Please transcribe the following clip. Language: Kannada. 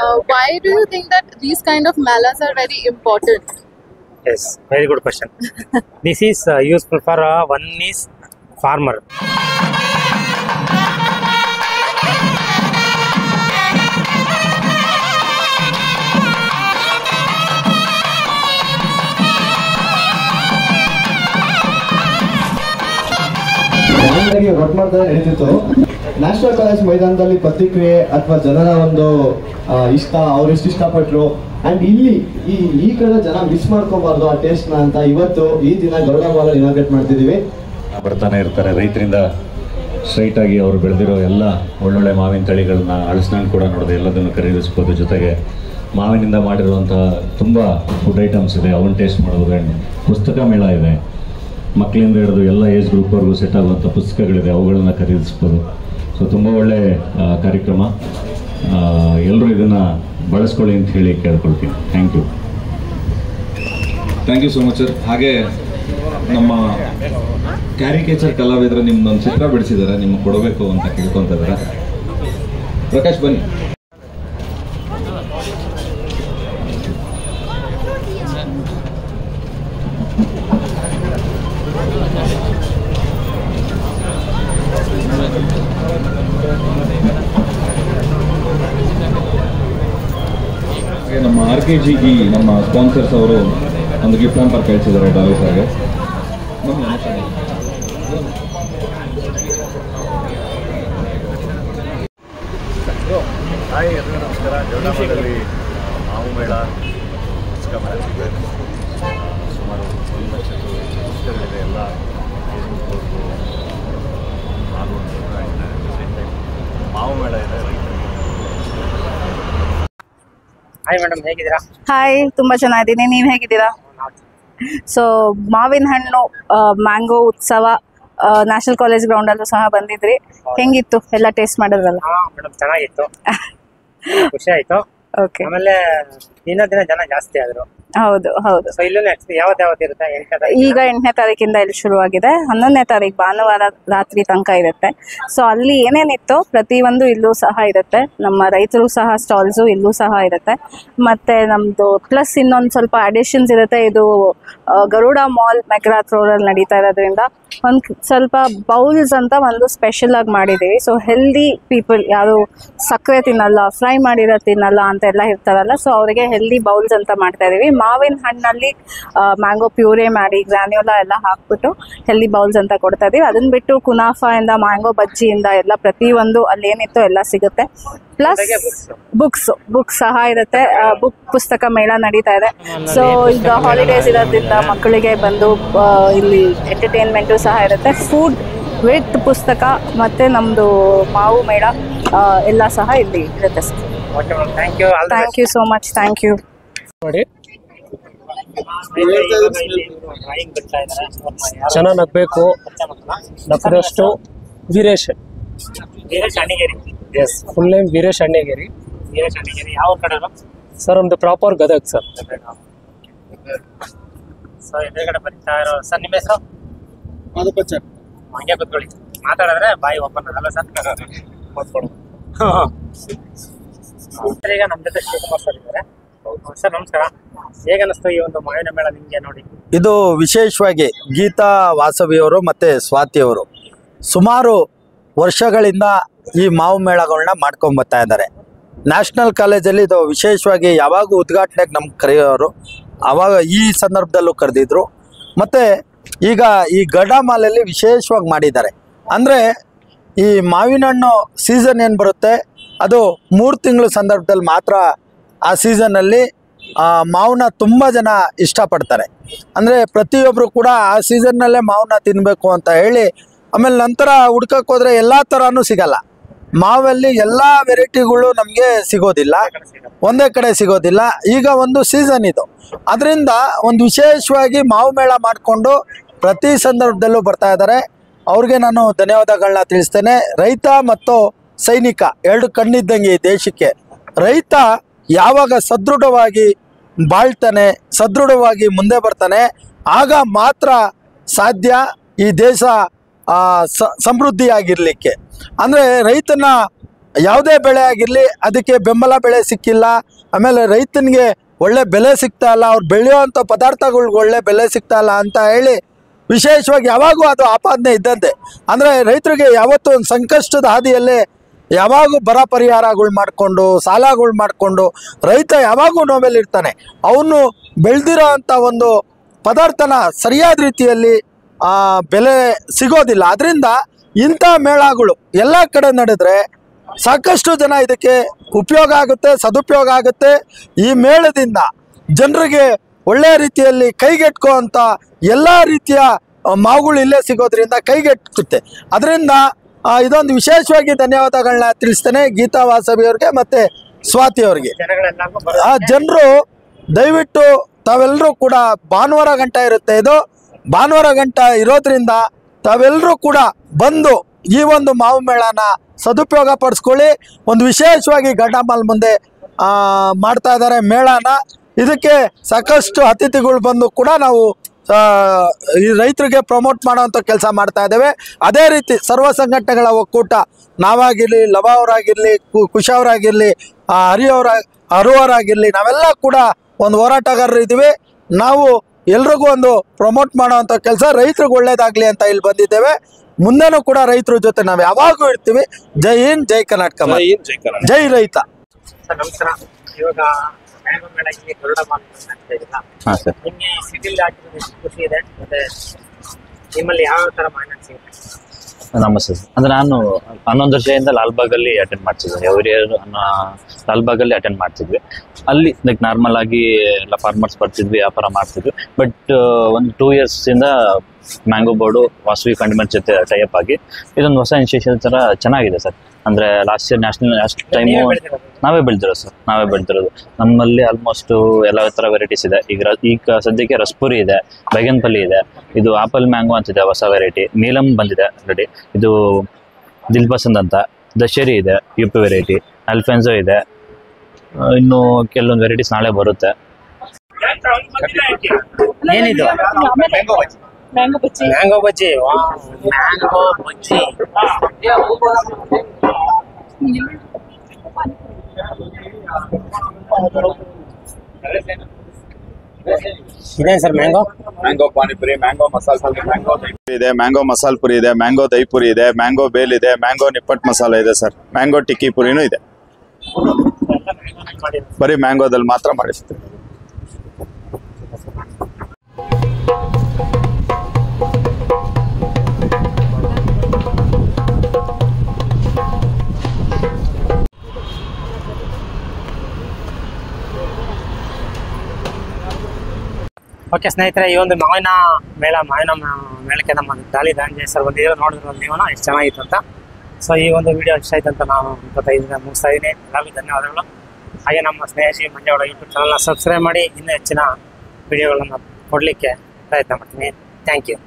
Why do you think that these kind of melas are very important? Yes, very good question. This is useful for one is farmer. ಹೊರಮಾಡ್ತಾ ನಡೀತಿತ್ತು. ನ್ಯಾಷನಲ್ ಕಾಲೇಜ್ ಮೈದಾನದಲ್ಲಿ ಪ್ರತಿಕ್ರಿಯೆ ಅಥವಾ ಜನರ ಒಂದು ಇಷ್ಟ, ಅವ್ರು ಎಷ್ಟು ಇಷ್ಟಪಟ್ಟರು ಅಂಡ್ ಇಲ್ಲಿ ಈ ಕಡೆ ಜನ ಮಿಸ್ ಮಾಡ್ಕೋಬಾರ್ದು ಆ ಟೇಸ್ಟ್ನ ಅಂತ ಇವತ್ತು ಈ ದಿನ ಗರುಡ ಮಾಲ್ ಇನಾಗ್ರೇಟ್ ಮಾಡ್ತಿದ್ದೀವಿ. ಬರ್ತಾನೆ ಇರ್ತಾರೆ ರೈತರಿಂದ ಸ್ಟ್ರೈಟ್ ಆಗಿ ಅವರು ಬೆಳೆದಿರೋ ಎಲ್ಲ ಒಳ್ಳೊಳ್ಳೆ ಮಾವಿನ ತಳಿಗಳನ್ನ ಅಳಸ್ನಾನ್ ಕೂಡ ನೋಡಿದೆ, ಎಲ್ಲದನ್ನು ಖರೀದಿಸ್ಬೋದು. ಜೊತೆಗೆ ಮಾವಿನಿಂದ ಮಾಡಿರುವಂತಹ ತುಂಬ ಫುಡ್ ಐಟಮ್ಸ್ ಇದೆ, ಅವನ್ನ ಟೇಸ್ಟ್ ಮಾಡ್ಬೋದು. ಆ್ಯಂಡ್ ಪುಸ್ತಕ ಮೇಳ ಇದೆ, ಮಕ್ಕಳಿಂದ ಹಿಡಿದು ಎಲ್ಲ ಏಜ್ ಗ್ರೂಪ್ವರೆಗೂ ಸೆಟ್ ಆಗುವಂಥ ಪುಸ್ತಕಗಳಿದೆ, ಅವುಗಳನ್ನು ಖರೀದಿಸ್ಬೋದು. ಸೊ ತುಂಬ ಒಳ್ಳೆ ಕಾರ್ಯಕ್ರಮ, ಎಲ್ಲರೂ ಇದನ್ನು ಬಳಸ್ಕೊಳ್ಳಿ ಅಂತ ಹೇಳಿ ಕೇಳ್ಕೊಳ್ತೀನಿ. Thank you. Thank you so much sir. ಹಾಗೆ ನಮ್ಮ ಕ್ಯಾರಿಕೇಚರ್ ಕಲಾವಿದರು ನಿಮ್ದೊಂದು ಚಿತ್ರ ಬಿಡಿಸಿದ್ದಾರೆ, ನಿಮ್ಗೆ ಕೊಡಬೇಕು ಅಂತ ಕೇಳ್ಕೊತ ಇದ್ದಾರೆ. ಪ್ರಕಾಶ್ ಬನ್ನಿ. ನಮ್ಮ RKG ನಮ್ಮ ಸ್ಪಾನ್ಸರ್ಸ್ ಅವರು ಒಂದು ಗಿಫ್ಟ್ ಹ್ಯಾಂಪರ್ ಕಳಿಸಿದ್ದಾರೆ ಡಾಲಿ ಸರ್ಗೆ. ಹಾಯ್, ಎಲ್ಲರಿಗೂ ನಮಸ್ಕಾರ. ಗರುಡಮಾಲಲ್ಲಿ ಮಾವು ಮೇಳ, ಪುಸ್ತಕ ಮೇಳ ಸುಮಾರು 1 ಲಕ್ಷದ್ದು ಪುಸ್ತಕಗಳಿದೆ. ಎಲ್ಲ ಮಾವು ಮೇಳ ಇದೆ, ರೈತರಿಗೆ. ಹಾಯ್ ಮೇಡಮ್, ಹೇಗಿದ್ದೀರಾ? ಹಾಯ್, ತುಂಬಾ ಚೆನ್ನಾಗಿದ್ದೀನಿ. ನೀವು ಹೇಗಿದ್ದೀರಾ? ಸೊ ಮಾವಿನ ಹಣ್ಣು ಮ್ಯಾಂಗೋ ಉತ್ಸವ ನ್ಯಾಷನಲ್ ಕಾಲೇಜ್ ಗ್ರೌಂಡ್ ಅಲ್ಲೂ ಸಹ ಬಂದಿದ್ರಿ. ಹೆಂಗಿತ್ತು ಎಲ್ಲ ಟೇಸ್ಟ್ ಮಾಡಿದ್ರಲ್ಲ? ಮೇಡಮ್ ಚೆನ್ನಾಗಿತ್ತು, ಖುಷಿ ಆಯ್ತು. ಓಕೆ. ಆಮೇಲೆ ದಿನ ಜನ ಜಾಸ್ತಿ ಆದ್ರು. ಹೌದು ಹೌದು. ಸೊ ಇಲ್ಲೂ ಯಾವತ್ತು ಇರುತ್ತೆ? ಈಗ 8ನೇ ತಾರೀಕಿಂದ ಇಲ್ಲಿ ಶುರುವಾಗಿದೆ, 11ನೇ ತಾರೀಕು ಭಾನುವಾರ ರಾತ್ರಿ ತನಕ ಇರುತ್ತೆ. ಸೊ ಅಲ್ಲಿ ಏನೇನಿತ್ತು ಪ್ರತಿಯೊಂದು ಇಲ್ಲೂ ಸಹ ಇರುತ್ತೆ. ನಮ್ಮ ರೈತರು ಸಹ ಸ್ಟಾಲ್ಸು ಇಲ್ಲೂ ಸಹ ಇರುತ್ತೆ. ಮತ್ತು ನಮ್ಮದು ಪ್ಲಸ್ ಇನ್ನೊಂದು ಸ್ವಲ್ಪ ಅಡಿಷನ್ಸ್ ಇರುತ್ತೆ. ಇದು ಗರುಡ ಮಾಲ್ ಮೆಗ್ರಾತ್ ರೋಡಲ್ಲಿ ನಡೀತಾ ಇರೋದ್ರಿಂದ ಒಂದು ಸ್ವಲ್ಪ ಬೌಲ್ಸ್ ಅಂತ ಒಂದು ಸ್ಪೆಷಲ್ ಆಗಿ ಮಾಡಿದ್ದೀವಿ. ಸೊ ಹೆಲ್ದಿ ಪೀಪಲ್, ಯಾರು ಸಕ್ಕರೆ ತಿನ್ನಲ್ಲ, ಫ್ರೈ ಮಾಡಿರೋ ತಿನ್ನಲ್ಲ ಅಂತೆಲ್ಲ ಇರ್ತಾರಲ್ಲ, ಸೊ ಅವರಿಗೆ ಹೆಲ್ದಿ ಬೌಲ್ಸ್ ಅಂತ ಮಾಡ್ತಾ ಇದೀವಿ. ಮಾವಿನ ಹಣ್ಣಲ್ಲಿ ಮ್ಯಾಂಗೋ ಪ್ಯೂರೇ ಮಾಡಿ ಗ್ರಾನ್ಯುಲಾ ಎಲ್ಲ ಹಾಕ್ಬಿಟ್ಟು ಹೆಲ್ದಿ ಬೌಲ್ಸ್ ಅಂತ ಕೊಡ್ತಾ ಇದೀವಿ. ಅದನ್ನ ಬಿಟ್ಟು ಕುನಾಫಾಯಿಂದ ಮ್ಯಾಂಗೋ ಬಜ್ಜಿಯಿಂದ ಎಲ್ಲ ಪ್ರತಿಯೊಂದು ಅಲ್ಲಿ ಏನಿತ್ತು ಎಲ್ಲ ಸಿಗುತ್ತೆ. ಪ್ಲಸ್ ಬುಕ್ಸ್ ಸಹ ಇರುತ್ತೆ. ಪುಸ್ತಕ ಮೇಳ ನಡೀತಾ ಇದೆ. ಸೊ ಈಗ ಹಾಲಿಡೇಸ್ ಇರೋದ್ರಿಂದ ಮಕ್ಕಳಿಗೆ ಬಂದು ಇಲ್ಲಿ ಎಂಟರ್ಟೈನ್ಮೆಂಟು ಸಹ ಇರುತ್ತೆ. ಫುಡ್ ವಿತ್ ಪುಸ್ತಕ ಮತ್ತು ನಮ್ಮದು ಮಾವು ಮೇಳ ಎಲ್ಲ ಸಹ ಇಲ್ಲಿ ಇರುತ್ತೆ sir. Thank you so much. Thank you. ನೋಡಿ, ಚೆನ್ನಾಗಿ ನಗಬೇಕು. ನಕ್ಕದಷ್ಟು Veeresh Annigeri. Yes, full name Veeresh Annigeri. ಯಾವ ಕಡೆ ಸರ್? ನಮ್ದು ಪ್ರಾಪರ್ ಗದಗ್ ಸರ್. ಸೊ ಎದುರುಗಡೆ ಬರ್ತಾ ಇರೋ ಸರ್, ನಿಮ್ಮ ಹೆಸರು? ಹಂಗೆ ಕೂತ್ಕೊಳ್ಳಿ, ಮಾತಾಡಿದ್ರೆ ಬಾಯಿ ಓಪನ್ ಆಗಲ್ಲ ಸರ್. ಈಗ ನಮ್ಮ ಜೊತೆ ಶಿವಕುಮಾರ್ ಸರ್ ಇದ್ದಾರೆ. ಸರ್ ನಮಸ್ಕಾರ. ಹೇಗನ್ನಿಸ್ತು ಈ ಒಂದು ಮಾವಿನ ಮೇಳ ನಿಮಗೆ ನೋಡಿ? ಇದು ವಿಶೇಷವಾಗಿ ಗೀತಾ ವಾಸವಿಯವರು ಮತ್ತು ಸ್ವಾತಿಯವರು ಸುಮಾರು ವರ್ಷಗಳಿಂದ ಈ ಮಾವು ಮೇಳಗಳನ್ನ ಮಾಡ್ಕೊಂಬರ್ತಾ ಇದ್ದಾರೆ. ನ್ಯಾಷನಲ್ ಕಾಲೇಜಲ್ಲಿ ಇದು ವಿಶೇಷವಾಗಿ ಯಾವಾಗ ಉದ್ಘಾಟನೆಗೆ ನಮ್ಗೆ ಕರೆಯೋರು, ಆವಾಗ ಈ ಸಂದರ್ಭದಲ್ಲೂ ಕರೆದಿದ್ರು. ಮತ್ತು ಈಗ ಈ ಗರುಡ ಮಾಲಲ್ಲಿ ವಿಶೇಷವಾಗಿ ಮಾಡಿದ್ದಾರೆ. ಅಂದರೆ ಈ ಮಾವಿನ ಹಣ್ಣು ಸೀಸನ್ ಏನು ಬರುತ್ತೆ ಅದು 3 ತಿಂಗಳ ಸಂದರ್ಭದಲ್ಲಿ ಮಾತ್ರ. ಆ ಸೀಸನ್ನಲ್ಲಿ ಮಾವನ್ನ ತುಂಬ ಜನ ಇಷ್ಟಪಡ್ತಾರೆ. ಅಂದರೆ ಪ್ರತಿಯೊಬ್ಬರು ಕೂಡ ಆ ಸೀಸನ್ನಲ್ಲೇ ಮಾವನ್ನ ತಿನ್ನಬೇಕು ಅಂತ ಹೇಳಿ. ಆಮೇಲೆ ನಂತರ ಹುಡ್ಕಕ್ಕೆ ಹೋದರೆ ಎಲ್ಲ ಥರನೂ ಸಿಗಲ್ಲ. ಮಾವಲ್ಲಿ ಎಲ್ಲ ವೆರೈಟಿಗಳು ನಮಗೆ ಸಿಗೋದಿಲ್ಲ, ಒಂದೇ ಕಡೆ ಸಿಗೋದಿಲ್ಲ. ಈಗ ಒಂದು ಸೀಸನ್ ಇದು, ಅದರಿಂದ ಒಂದು ವಿಶೇಷವಾಗಿ ಮಾವು ಮೇಳ ಮಾಡಿಕೊಂಡು ಪ್ರತಿ ಸಂದರ್ಭದಲ್ಲೂ ಬರ್ತಾ ಇದ್ದಾರೆ. ಅವ್ರಿಗೆ ನಾನು ಧನ್ಯವಾದಗಳನ್ನ ತಿಳಿಸ್ತೇನೆ. ರೈತ ಮತ್ತು ಸೈನಿಕ ಎರಡು ಕಣ್ಣಿದ್ದಂಗೆ ಈ ದೇಶಕ್ಕೆ. ರೈತ ಯಾವಾಗ ಸದೃಢವಾಗಿ ಬಾಳ್ತಾನೆ, ಸದೃಢವಾಗಿ ಮುಂದೆ ಬರ್ತಾನೆ, ಆಗ ಮಾತ್ರ ಸಾಧ್ಯ ಈ ದೇಶ ಸಮೃದ್ಧಿಯಾಗಿರಲಿಕ್ಕೆ. ಅಂದರೆ ರೈತನ ಯಾವುದೇ ಬೆಳೆ ಆಗಿರಲಿ ಅದಕ್ಕೆ ಬೆಂಬಲ ಬೆಲೆ ಸಿಕ್ಕಿಲ್ಲ, ಆಮೇಲೆ ರೈತನಿಗೆ ಒಳ್ಳೆ ಬೆಲೆ ಸಿಗ್ತಾ ಇಲ್ಲ, ಅವ್ರು ಬೆಳೆಯುವಂಥ ಪದಾರ್ಥಗಳ್ಗೆ ಒಳ್ಳೆ ಬೆಲೆ ಸಿಗ್ತಾ ಇಲ್ಲ ಅಂತ ಹೇಳಿ ವಿಶೇಷವಾಗಿ ಯಾವಾಗೂ ಅದು ಆಪಾದನೆ ಇದ್ದಂತೆ. ಅಂದರೆ ರೈತರಿಗೆ ಯಾವತ್ತೂ ಒಂದು ಸಂಕಷ್ಟದ ಹಾದಿಯಲ್ಲೇ ಯಾವಾಗೂ ಬರ ಪರಿಹಾರಗಳು ಮಾಡಿಕೊಂಡು ಸಾಲಗಳು ಮಾಡಿಕೊಂಡು ರೈತ ಯಾವಾಗೂ ನೋವೆಲ್ಲಿರ್ತಾನೆ. ಅವನು ಬೆಳೆದಿರೋ ಅಂಥ ಒಂದು ಪದಾರ್ಥನ ಸರಿಯಾದ ರೀತಿಯಲ್ಲಿ ಬೆಲೆ ಸಿಗೋದಿಲ್ಲ. ಅದರಿಂದ ಇಂಥ ಮೇಳಗಳು ಎಲ್ಲ ಕಡೆ ನಡೆದ್ರೆ ಸಾಕಷ್ಟು ಜನ ಇದಕ್ಕೆ ಉಪಯೋಗ ಆಗುತ್ತೆ, ಸದುಪಯೋಗ ಆಗುತ್ತೆ. ಈ ಮೇಳದಿಂದ ಜನರಿಗೆ ಒಳ್ಳೆಯ ರೀತಿಯಲ್ಲಿ ಕೈಗೆಟ್ಕೋ ಅಂತ ಎಲ್ಲ ರೀತಿಯ ಮಾವುಗಳು ಇಲ್ಲೇ ಸಿಗೋದ್ರಿಂದ ಕೈಗೆಟ್ಟುತ್ತೆ. ಅದರಿಂದ ಇದೊಂದು ವಿಶೇಷವಾಗಿ ಧನ್ಯವಾದಗಳನ್ನ ತಿಳಿಸ್ತೇನೆ ಗೀತಾ ವಾಸವಿ ಅವ್ರಿಗೆ ಮತ್ತು ಸ್ವಾತಿ ಅವ್ರಿಗೆ. ಜನರು ದಯವಿಟ್ಟು ತಾವೆಲ್ಲರೂ ಕೂಡ ಭಾನುವಾರ ಗಂಟ ಇರುತ್ತೆ, ಇದು ಭಾನುವಾರ ಗಂಟ ಇರೋದ್ರಿಂದ ತಾವೆಲ್ಲರೂ ಕೂಡ ಬಂದು ಈ ಒಂದು ಮಾವು ಮೇಳನ ಸದುಪಯೋಗ ಪಡಿಸ್ಕೊಳ್ಳಿ. ಒಂದು ವಿಶೇಷವಾಗಿ ಗಡ್ಡಮಾಲ್ ಮುಂದೆ ಮಾಡ್ತಾ ಇದ್ದಾರೆ ಮೇಳನ. ಇದಕ್ಕೆ ಸಾಕಷ್ಟು ಅತಿಥಿಗಳು ಬಂದು ಕೂಡ ನಾವು ಈ ರೈತರಿಗೆ ಪ್ರಮೋಟ್ ಮಾಡೋವಂಥ ಕೆಲಸ ಮಾಡ್ತಾ ಇದ್ದೇವೆ. ಅದೇ ರೀತಿ ಸರ್ವ ಸಂಘಟನೆಗಳ ಒಕ್ಕೂಟ, ನಾವಾಗಿರಲಿ, ಲವ ಅವರಾಗಿರಲಿ, ಕುಶ ಅವರಾಗಿರಲಿ, ಅರುವರಾಗಿರಲಿ, ನಾವೆಲ್ಲ ಕೂಡ ಒಂದು ಹೋರಾಟಗಾರರು ಇದ್ದೀವಿ. ನಾವು ಎಲ್ರಿಗೂ ಒಂದು ಪ್ರಮೋಟ್ ಮಾಡೋವಂಥ ಕೆಲಸ, ರೈತರಿಗೆ ಒಳ್ಳೇದಾಗಲಿ ಅಂತ ಇಲ್ಲಿ ಬಂದಿದ್ದೇವೆ. ಮುಂದೆನೂ ಕೂಡ ರೈತರ ಜೊತೆ ನಾವು ಯಾವಾಗೂ ಇರ್ತೀವಿ. ಜೈ ಹಿಂದ್, ಜೈ ಕರ್ನಾಟಕ, ಜೈ ರೈತ. ನಮಸ್ಕಾರ. ಇವಾಗ ಮ್ಯಾಂಗೋ ಮೇಳಕ್ಕೆ ಗರುಡ ಮಾಲ್ ಆಗ್ತಾ ಇದೆಯಲ್ಲ, ನಿಮಗೆ ಸಿಟಿಲ್ ಹಾಕಿದ್ರೆ ಎಷ್ಟು ಖುಷಿ ಇದೆ, ಮತ್ತೆ ನಿಮ್ಮಲ್ಲಿ ಯಾವ ಥರ ಮಾಹಿತಿ ಸಿಗುತ್ತೆ? ನಮಸ್ತೆ ಸರ್. ಅಂದರೆ ನಾನು 11 ವರ್ಷದಿಂದ ಲಾಲ್ಬಾಗಲ್ಲಿ ಅಟೆಂಡ್ ಮಾಡ್ತಿದ್ದೆ. ಎವ್ರಿ ಇಯರ್ ಲಾಲ್ಬಾಗಲ್ಲಿ ಅಟೆಂಡ್ ಮಾಡ್ತಿದ್ವಿ. ಅಲ್ಲಿ ಲೈಕ್ ನಾರ್ಮಲ್ ಆಗಿ ಎಲ್ಲ ಫಾರ್ಮರ್ಸ್ ಬರ್ತಿದ್ವಿ, ವ್ಯಾಪಾರ ಮಾಡ್ತಿದ್ವಿ. ಬಟ್ ಒಂದು 2 ಇಯರ್ಸಿಂದ ಮ್ಯಾಂಗೋ ಬೋರ್ಡು ವಾಸವಿ ಕಂಡಿಮೆಂಟ್ ಜೊತೆ ಟೈಅಪ್ ಆಗಿ ಇದೊಂದು ಹೊಸ ಇನಿಷಿಯೇಟಿವ್ ಥರ ಚೆನ್ನಾಗಿದೆ ಸರ್. ಅಂದರೆ ಲಾಸ್ಟ್ ಇಯರ್ ಲಾಸ್ಟ್ ಟೈಮು ನಾವೇ ಬೆಳೆದಿರೋದು. ನಮ್ಮಲ್ಲಿ ಆಲ್ಮೋಸ್ಟು ಎಲ್ಲ ಥರ ವೆರೈಟೀಸ್ ಇದೆ. ಈಗ ಸದ್ಯಕ್ಕೆ ರಸ್ಪುರಿ ಇದೆ, ಬೈಗನ್ಪಲ್ಲಿ ಇದೆ, ಇದು ಆಪಲ್ ಮ್ಯಾಂಗೋ ಅಂತಿದೆ ಹೊಸ ವೆರೈಟಿ, ನೀಲಮ್ ಬಂದಿದೆ ಆಲ್ರೆಡಿ, ಇದು ದಿಲ್ಪಸಂದ್ ಅಂತ, ದಶೇರಿ ಇದೆ, UP ವೆರೈಟಿ, ಅಲ್ಫೆನ್ಸೋ ಇದೆ, ಇನ್ನು ಕೆಲವೊಂದು ವೆರೈಟೀಸ್ ನಾಳೆ ಬರುತ್ತೆ. ಏನಿದು? ಮ್ಯಾಂಗೋ ಬಜ್ಜಿ. ಮ್ಯಾಂಗೋ ಬಜ್ಜಿ. ಇದೆ sir mango panipuri, mango masala Puri, mango ಇದೆ, ಮ್ಯಾಂಗೋ ಮಸಾಲ ಪುರಿ ಇದೆ, ಮ್ಯಾಂಗೋ ದಹಿ ಪುರಿ ಇದೆ, ಮ್ಯಾಂಗೋ ಬೇಲ್ ಇದೆ, ಮ್ಯಾಂಗೋ ನಿಪ್ಪಟ್ ಮಸಾಲ ಇದೆ ಸರ್, ಮ್ಯಾಂಗೋ ಟಿಕ್ಕಿ ಪುರಿನೂ ಇದೆ. ಬರೀ ಮ್ಯಾಂಗೋದಲ್ಲಿ ಮಾತ್ರ ಮಾಡಿಸ್ತೀವಿ. ಓಕೆ ಸ್ನೇಹಿತರೆ, ಈ ಒಂದು ಮಾವಿನ ಮೇಳಕ್ಕೆ ನಮ್ಮ ದಾಂಜೆ ಸರ್ ಬಂದಿದ್ದೀವಿ. ನೋಡಿದ್ರು ನೀವು ಎಷ್ಟು ಚೆನ್ನಾಗಿತ್ತು ಅಂತ. ಸೊ ಈ ಒಂದು ವಿಡಿಯೋ ಇಷ್ಟ ಆಯ್ತು ಅಂತ ನಾನು 25 ಮುಗಿಸ್ತಾ ಇದ್ದೀನಿ. ಎಲ್ಲರಿಗೂ ಧನ್ಯವಾದಗಳು. ಹಾಗೆ ನಮ್ಮ ಸ್ನೇಹಿತಿ ಮಂಜೇಗೌಡ ಯೂಟ್ಯೂಬ್ ಚಾನಲ್ನ ಸಬ್ಸ್ಕ್ರೈಬ್ ಮಾಡಿ ಇನ್ನೂ ಹೆಚ್ಚಿನ ವಿಡಿಯೋಗಳನ್ನು ಕೊಡಲಿಕ್ಕೆ ಪ್ರಯತ್ನ ಮಾಡ್ತೀನಿ. Thank you.